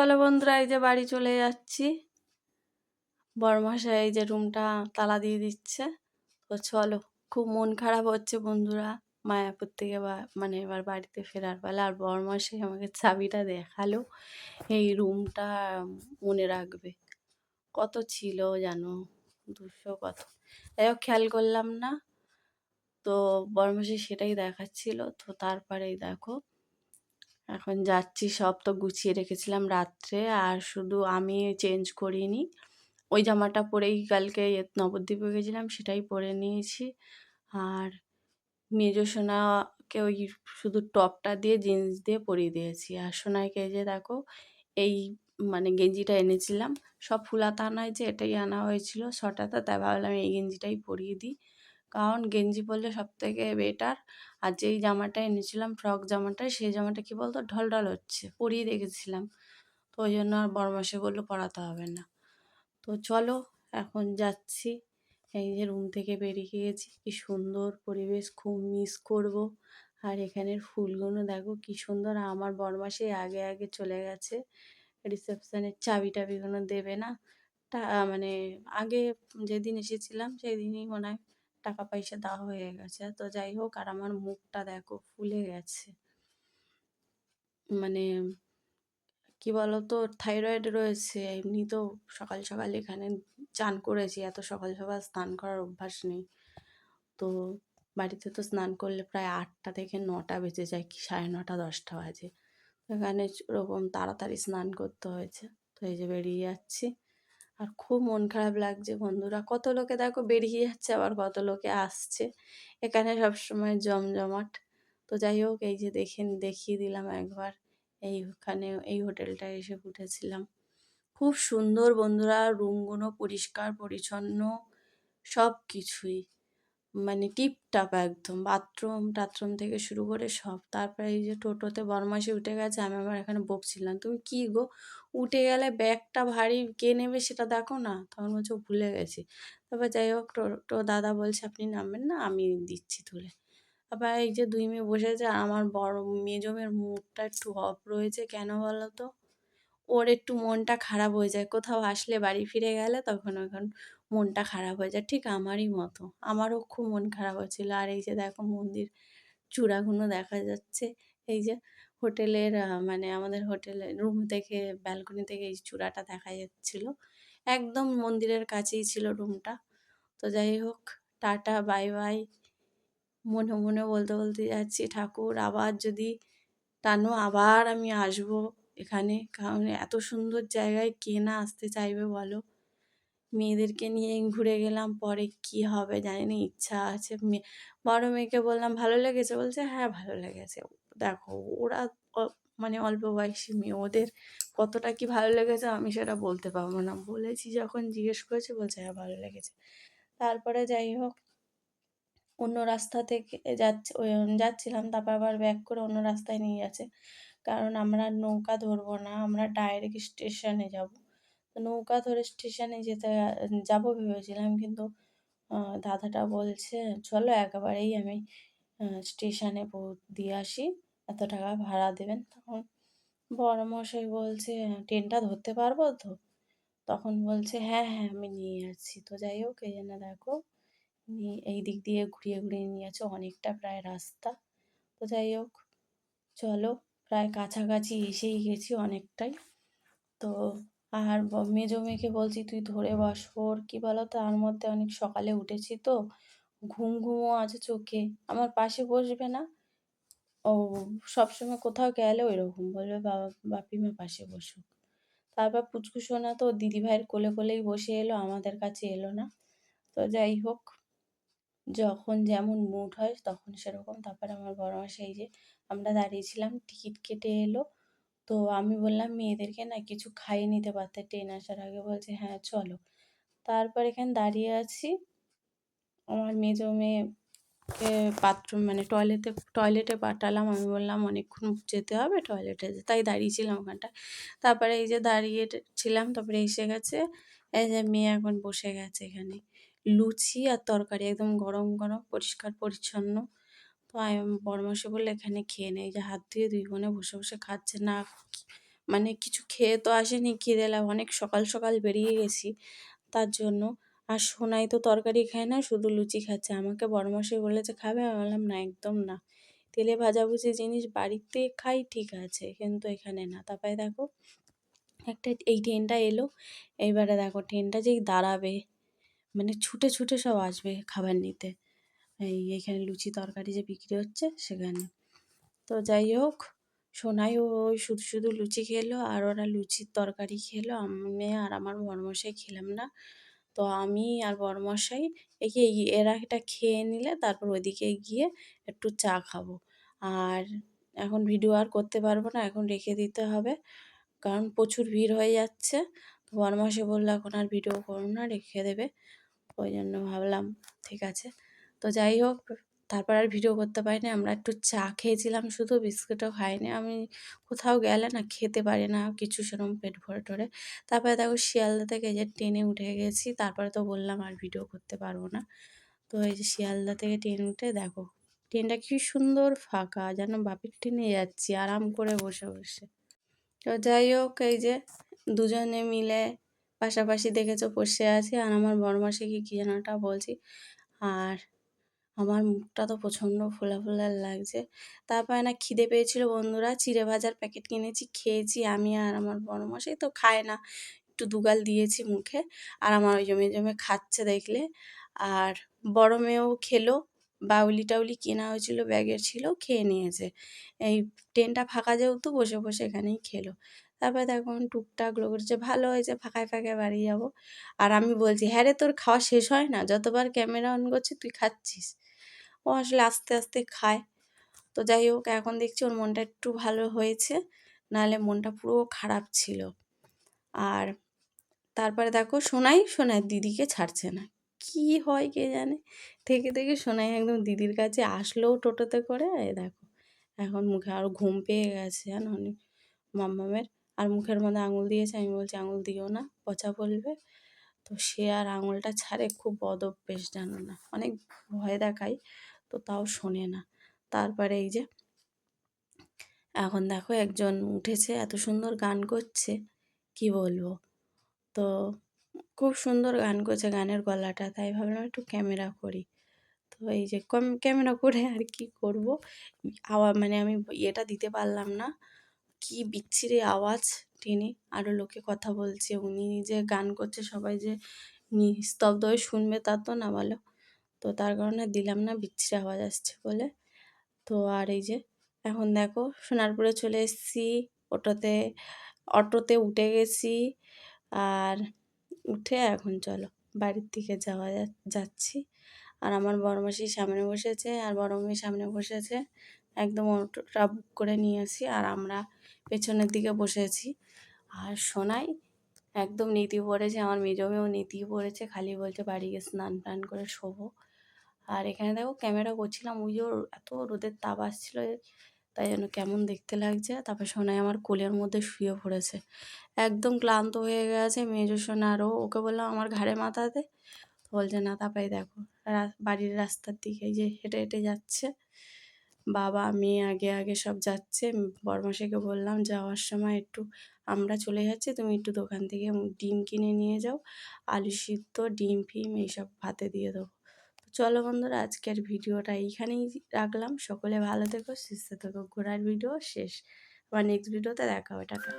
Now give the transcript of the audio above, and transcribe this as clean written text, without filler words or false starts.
চলো বন্ধুরা, এই যে বাড়ি চলে যাচ্ছি। বড়মশাই এই যে রুমটা তালা দিয়ে দিচ্ছে। তো চলো, খুব মন খারাপ হচ্ছে বন্ধুরা। মায়াপুর থেকে মানে এবার বাড়িতে ফেরার পালা। আর বড়মশাই আমাকে চাবিটা দেখালো, এই রুমটা মনে রাখবে। কত ছিল জানো, 200 কত, যাই হোক খেয়াল করলাম না। তো বড়মশাই সেটাই দেখাচ্ছিল। তো তারপরেই দেখো এখন যাচ্ছি। সব তো গুছিয়ে রেখেছিলাম রাত্রে, আর শুধু আমি চেঞ্জ করিনি। ওই জামাটা পরেই কালকে নবদ্বীপে গেছিলাম, সেটাই পরে নিয়েছি। আর মেজো সোনাকে ওই শুধু টপটা দিয়ে জিন্স দিয়ে পরিয়ে দিয়েছি। আর সোনাইকে যে দেখো এই মানে গেঞ্জিটা এনেছিলাম, সব ফুলাতা নয় যে এটাই আনা হয়েছিল শটাতে, তাই ভাবলাম এই গেঞ্জিটাই পরিয়ে দিই, কারণ গেঞ্জি পরলে সব থেকে বেটার। আর যেই জামাটা এনেছিলাম ফ্রক জামাটা, সেই জামাটা কি বলতো ঢলঢল হচ্ছে, পরিয়ে রেখেছিলাম। তো ওই জন্য আর বড়মাসে বললো পরাতে হবে না। তো চলো এখন যাচ্ছি। এই যে রুম থেকে বেরিয়ে গেছি, কি সুন্দর পরিবেশ, খুব মিস করব। আর এখানের ফুলগুলো দেখো কি সুন্দর। আমার বড়মাসে আগে আগে চলে গেছে, রিসেপশনের চাবি টাবিগুলো দেবে না। মানে আগে যেদিন এসেছিলাম সেই দিনই মনে হয় টাকা পয়সা দেওয়া হয়ে গেছে। তো যাই হোক, আর আমার মুখটা দেখো ফুলে গেছে। মানে কি বলতো, থাইরয়েড রয়েছে। এমনি তো সকাল সকাল এখানে চান করেছি, এত সকাল সকাল স্নান করার অভ্যাস নেই। তো বাড়িতে তো স্নান করলে প্রায় 8টা থেকে 9টা বেজে যায়, কি 9:30 10টা বাজে। এখানে ওরকম তাড়াতাড়ি স্নান করতে হয়েছে। তো এই যে বেরিয়ে যাচ্ছি। আর খুব মন খারাপ লাগছে বন্ধুরা। কত লোকে দেখো বেরিয়ে যাচ্ছে, আবার কত লোকে আসছে। এখানে সবসময় জমজমাট। তো যাই হোক, এই যে দেখিয়ে দিলাম একবার। এইখানে এই হোটেলটায় এসে উঠেছিলাম। খুব সুন্দর বন্ধুরা, রুমগুলো পরিষ্কার পরিচ্ছন্ন, সব কিছুই মানে টিপটপ একদম। বাথরুম টাথরুম থেকে শুরু করে সব। তারপরে এই যে টোটোতে বরমাসি উঠে গেছে, আমি আবার এখানে বকছিলাম, তুমি কি গো উঠে গেলে, ব্যাগটা ভারী, কে নেবে সেটা দেখো না। তখন বলছে ভুলে গেছি। তারপর যাই হোক, টোটো দাদা বলছে আপনি নামবেন না, আমি দিচ্ছি তুলে। আবার এই যে 2 মেয়ে বসে আছে, আর আমার বড় মেজো মেয়ের মুডটা একটু অফ রয়েছে। কেন বলো তো, ওর একটু মনটা খারাপ হয়ে যায় কোথাও আসলে, বাড়ি ফিরে গেলে তখন এখন মনটা খারাপ হয়ে যায়, ঠিক আমারই মতো। আমারও খুব মন খারাপ হচ্ছিল। আর এই যে দেখো মন্দির চূড়াগুলো দেখা যাচ্ছে। এই যে হোটেলের মানে আমাদের হোটেলের রুম থেকে ব্যালকনি থেকে এই চূড়াটা দেখা যাচ্ছিল। একদম মন্দিরের কাছেই ছিল রুমটা। তো যাই হোক, টাটা বাই বাই। মনে মনে বলতে বলতে যাচ্ছি, ঠাকুর আবার যদি টানো আবার আমি আসবো এখানে, কারণ এত সুন্দর জায়গায় কে না আসতে চাইবে বলো। মেয়েদেরকে নিয়ে ঘুরে গেলাম, পরে কি হবে জানি না, ইচ্ছা আছে। বড় মেয়েকে বললাম ভালো লেগেছে, বলছে হ্যাঁ ভালো লেগেছে। দেখো ওরা মানে অল্প বয়সী মেয়ে, ওদের কতটা কি ভালো লেগেছে আমি সেটা বলতে পারবো না। বলেছি যখন, জিজ্ঞেস করেছি, বলছে হ্যাঁ ভালো লেগেছে। তারপরে যাই হোক, অন্য রাস্তা থেকে যাচ্ছিলাম, তারপর আবার ব্যাক করে অন্য রাস্তায় নিয়ে যাচ্ছে। কারণ আমরা নৌকা ধরবো না, আমরা ডাইরেক্ট স্টেশনে যাব। তো নৌকা ধরে স্টেশনে যাবো ভেবেছিলাম, কিন্তু দাদাটা বলছে চলো একেবারেই আমি স্টেশনে দিয়ে আসি, এত টাকা ভাড়া দেবেন। তখন বড়মশাই বলছে ট্রেনটা ধরতে পারবো তো? তখন বলছে হ্যাঁ হ্যাঁ আমি নিয়ে যাচ্ছি। তো যাই হোক, এই জন্য দেখো এই দিক দিয়ে ঘুরিয়ে ঘুরিয়ে নিয়ে যাচ্ছে, অনেকটা প্রায় রাস্তা। তো যাই হোক চলো, প্রায় কাছাকাছি এসেই গেছি অনেকটাই। তো আর মেজো মেয়েকে বলছি তুই ধরে বস। ওর কী বলো তো, তার মধ্যে অনেক সকালে উঠেছি তো, ঘুম ঘুমও আছে চোখে, আমার পাশে বসবে না। ও সবসময় কোথাও গেলে ওই রকম বলবে বাবা বাপিমা পাশে বসুক। তারপর পুচকু সোনা তো দিদিভাইয়ের কোলে কোলেই বসে এলো, আমাদের কাছে এলো না। তো যাই হোক, যখন যেমন মুড হয় তখন সেরকম। তারপরে আমার বড় মাসি এই যে আমরা দাঁড়িয়েছিলাম, টিকিট কেটে এলো। তো আমি বললাম মেয়েদেরকে না কিছু খাইয়ে নিতে পারতে ট্রেন আসার আগে, বলছে হ্যাঁ চলো। তারপর এখানে দাঁড়িয়ে আছি, আমার মেজো মেয়েকে বাথরুম মানে টয়লেটে পাঠালাম। আমি বললাম অনেকক্ষণ যেতে হবে টয়লেটে, তাই দাঁড়িয়েছিলাম ওখানটায়। তারপরে এই যে দাঁড়িয়ে ছিলাম, তারপরে এসে গেছে। এই যে মেয়ে এখন বসে গেছে এখানে, লুচি আর তরকারি একদম গরম গরম পরিষ্কার পরিচ্ছন্ন। তো আমি বড়মাসি বললে এখানে খেয়ে নেই, যে হাত ধুয়ে 2 বোনে বসে বসে খাচ্ছে না, মানে কিছু খেয়ে তো আসেনি, খিদে অনেক সকাল সকাল বেরিয়ে গেছি তার জন্য। আর সোনাই তো তরকারি খায় না, শুধু লুচি খাচ্ছে। আমাকে বড়মশাই বলেছে খাবে, আমি বললাম না, একদম না। তেলে ভাজাভুজি জিনিস বাড়িতে খাই ঠিক আছে, কিন্তু এখানে না। তারপরে দেখো এই ট্রেনটা এলো, এইবারে দেখো ট্রেনটা যেই দাঁড়াবে মানে ছুটে ছুটে সব আসবে খাবার নিতে, এইখানে লুচি তরকারি যে বিক্রি হচ্ছে সেখানে। তো যাই হোক, সোনাই ওই শুধু শুধু লুচি খেলো, আর ওরা লুচির তরকারি খেলো। আমি আর আমার বড়মশাই খেলাম না। তো আমি আর বড়মশাই এরা এটা খেয়ে নিলে তারপর ওইদিকে গিয়ে একটু চা খাবো। আর এখন ভিডিও আর করতে পারবো না, এখন রেখে দিতে হবে, কারণ প্রচুর ভিড় হয়ে যাচ্ছে। তো বড়মশাই বললো এখন আর ভিডিও করো না, রেখে দেবে। ওই জন্য ভাবলাম ঠিক আছে। তো যাই হোক, তারপর আর ভিডিও করতে পারিনি। আমরা একটু চা খেয়েছিলাম, শুধু বিস্কুটও খাইনি। আমি কোথাও গেলে না খেতে পারি না কিছু সেরকম পেট ভরে টরে। তারপরে দেখো শিয়ালদা থেকে যে ট্রেনে উঠে গেছি, তারপরে তো বললাম আর ভিডিও করতে পারবো না। তো এই যে শিয়ালদা থেকে ট্রেন উঠে দেখো ট্রেনটা কি সুন্দর ফাঁকা, যেন বাপের ট্রেনে যাচ্ছি আরাম করে বসে বসে। তো যাই হোক, এই যে দুজনে মিলে পাশাপাশি দেখেছো বসে আছি, আর আমার বড়মাসিকে কি যেন একটা বলছি। আর আমার মুখটা তো প্রচণ্ড ফোলা ফোলা লাগছে। তারপরে না খিদে পেয়েছিল বন্ধুরা, চিড়ে ভাজার প্যাকেট কিনেছি, খেয়েছি আমি আর আমার বড়মশাই। তো খায় না, একটু দুগাল দিয়েছি মুখে, আর আমার ওই জমে জমে খাচ্ছে দেখলে। আর বড় মেয়েও খেলো, বাউলি টাউলি কেনা হয়েছিল ব্যাগের, ছিল, খেয়ে নিয়েছে। এই ট্রেনটা ফাঁকা যেহেতু বসে বসে এখানেই খেলো। তারপরে দেখো টুকটাক লোক করছে, ভালো হয়েছে, ফাঁকায় ফাঁকায় বাড়ি যাবো। আর আমি বলছি হ্যাঁ রে, তোর খাওয়া শেষ হয় না, যতবার ক্যামেরা অন করছি তুই খাচ্ছিস। ও আসলে আস্তে আস্তে খায়। তো যাই হোক, এখন দেখছি ওর মনটা একটু ভালো হয়েছে, নাহলে মনটা পুরো খারাপ ছিল। আর তারপরে দেখো সোনাই দিদিকে ছাড়ছে না, কি হয় কে জানে। থেকে থেকে সোনাই একদম দিদির কাছে আসলেও টোটোতে করে। দেখো এখন মুখে আরও ঘুম পেয়ে গেছে জানো অনেক মাম্মামের। আর মুখের মধ্যে আঙুল দিয়েছে, আমি বলছি আঙুল দিও না, পচা বলবে। তো সে আর আঙুলটা ছাড়ে, খুব বদ অভ্যেস জানো না, অনেক ভয় দেখাই, তো তাও শোনে না। তারপরে এই যে এখন দেখো একজন উঠেছে, এত সুন্দর গান করছে কি বলবো। তো খুব সুন্দর গান করছে, গানের গলাটা, তাই ভাবলাম একটু ক্যামেরা করি। তো এই যে ক্যামেরা করে আর কি করব, মানে আমি ইয়েটা দিতে পারলাম না, কি বিচ্ছিরি আওয়াজ টেনে, আরও লোকে কথা বলছে, উনি যে গান করছে সবাই যে নিস্তব্ধ হয়ে শুনবে তা তো না বলো। তো তার কারণে দিলাম না, বিচ্ছিরি আওয়াজ আসছে বলে। তো আর এই যে এখন দেখো সোনারপুরে চলে এসেছি, অটোতে উঠে গেছি। আর উঠে এখন চলো বাড়ির দিকে যাচ্ছি। আর আমার বড়মাসি সামনে বসেছে, আর বড় মেয়ে সামনে বসেছে, একদম অটোটা বুক করে নিয়েছি, আর আমরা পেছনের দিকে বসেছি। আর সোনাই একদম নেতিয়ে পড়েছে, আমার মেজো মেয়েও নেতিয়ে পড়েছে, খালি বলছে বাড়ি গিয়ে স্নান টান করে শোবো। আর এখানে দেখো ক্যামেরা করছিলাম, ওই যে এত রোদের তাপ আসছিলো, তাই জন্য কেমন দেখতে লাগছে। তারপর সোনাই আমার কোলের মধ্যে শুয়ে পড়েছে, একদম ক্লান্ত হয়ে গেছে। মেজো সোনা আরও, ওকে বললাম আমার ঘাড়ে মাথা দে, বলছে না। তারপরে দেখো বাড়ির রাস্তার দিকে এই যে হেঁটে হেঁটে যাচ্ছে, বাবা মেয়ে আগে আগে সব যাচ্ছে। বড়মাসাইকে বললাম যাওয়ার সময় একটু, আমরা চলে যাচ্ছি, তুমি একটু দোকান থেকে ডিম কিনে নিয়ে যাও, আলু সিদ্ধ ডিম ফিম এইসব ভাতে দিয়ে দেবো। তো চলো বন্ধুরা, আজকের ভিডিওটা এইখানেই রাখলাম। সকলে ভালো থেকো, সুস্থ থেকো। ঘোরার ভিডিও শেষ, আবার নেক্সট ভিডিওতে দেখা হবে, টাটা।